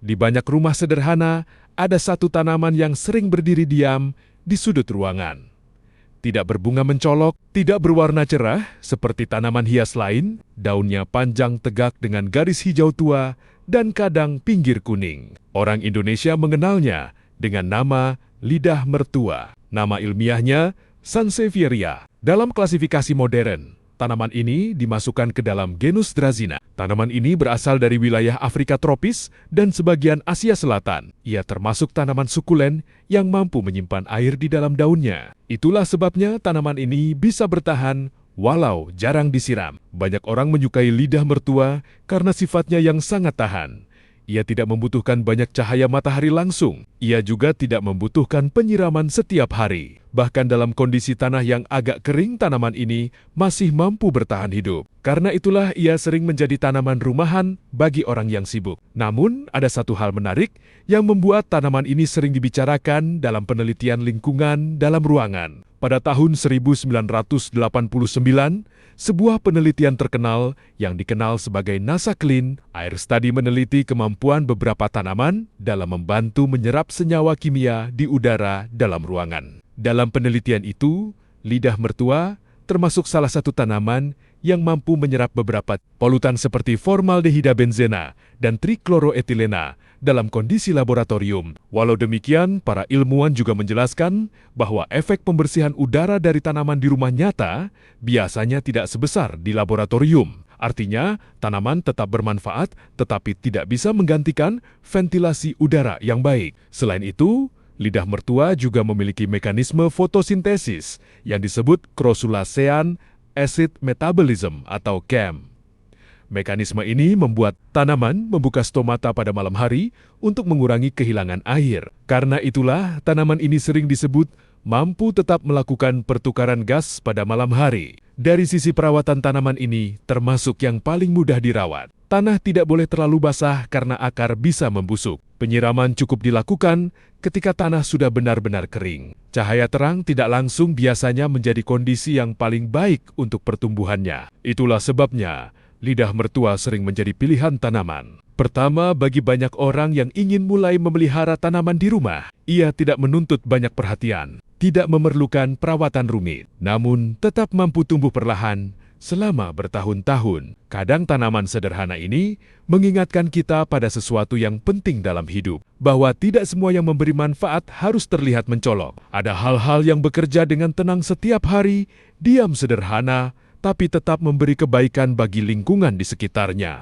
Di banyak rumah sederhana, ada satu tanaman yang sering berdiri diam di sudut ruangan. Tidak berbunga mencolok, tidak berwarna cerah seperti tanaman hias lain, daunnya panjang tegak dengan garis hijau tua dan kadang pinggir kuning. Orang Indonesia mengenalnya dengan nama lidah mertua. Nama ilmiahnya Sansevieria. Dalam klasifikasi modern, tanaman ini dimasukkan ke dalam genus Dracena. Tanaman ini berasal dari wilayah Afrika tropis dan sebagian Asia Selatan. Ia termasuk tanaman sukulen yang mampu menyimpan air di dalam daunnya. Itulah sebabnya tanaman ini bisa bertahan walau jarang disiram. Banyak orang menyukai lidah mertua karena sifatnya yang sangat tahan. Ia tidak membutuhkan banyak cahaya matahari langsung. Ia juga tidak membutuhkan penyiraman setiap hari. Bahkan dalam kondisi tanah yang agak kering, tanaman ini masih mampu bertahan hidup. Karena itulah ia sering menjadi tanaman rumahan bagi orang yang sibuk. Namun, ada satu hal menarik yang membuat tanaman ini sering dibicarakan dalam penelitian lingkungan dalam ruangan. Pada tahun 1989, sebuah penelitian terkenal yang dikenal sebagai NASA Clean Air Study meneliti kemampuan beberapa tanaman dalam membantu menyerap senyawa kimia di udara dalam ruangan. Dalam penelitian itu, lidah mertua termasuk salah satu tanaman yang mampu menyerap beberapa polutan seperti formaldehida benzena dan trikloroetilena dalam kondisi laboratorium. Walau demikian, para ilmuwan juga menjelaskan bahwa efek pembersihan udara dari tanaman di rumah nyata biasanya tidak sebesar di laboratorium. Artinya, tanaman tetap bermanfaat tetapi tidak bisa menggantikan ventilasi udara yang baik. Selain itu, lidah mertua juga memiliki mekanisme fotosintesis yang disebut Crossulacean Acid Metabolism atau CAM. Mekanisme ini membuat tanaman membuka stomata pada malam hari untuk mengurangi kehilangan air. Karena itulah tanaman ini sering disebut mampu tetap melakukan pertukaran gas pada malam hari. Dari sisi perawatan tanaman ini termasuk yang paling mudah dirawat. Tanah tidak boleh terlalu basah karena akar bisa membusuk. Penyiraman cukup dilakukan ketika tanah sudah benar-benar kering. Cahaya terang tidak langsung biasanya menjadi kondisi yang paling baik untuk pertumbuhannya. Itulah sebabnya lidah mertua sering menjadi pilihan tanaman. Pertama, bagi banyak orang yang ingin mulai memelihara tanaman di rumah, ia tidak menuntut banyak perhatian, tidak memerlukan perawatan rumit, namun tetap mampu tumbuh perlahan selama bertahun-tahun. Kadang tanaman sederhana ini mengingatkan kita pada sesuatu yang penting dalam hidup, bahwa tidak semua yang memberi manfaat harus terlihat mencolok. Ada hal-hal yang bekerja dengan tenang setiap hari, diam sederhana, tapi tetap memberi kebaikan bagi lingkungan di sekitarnya.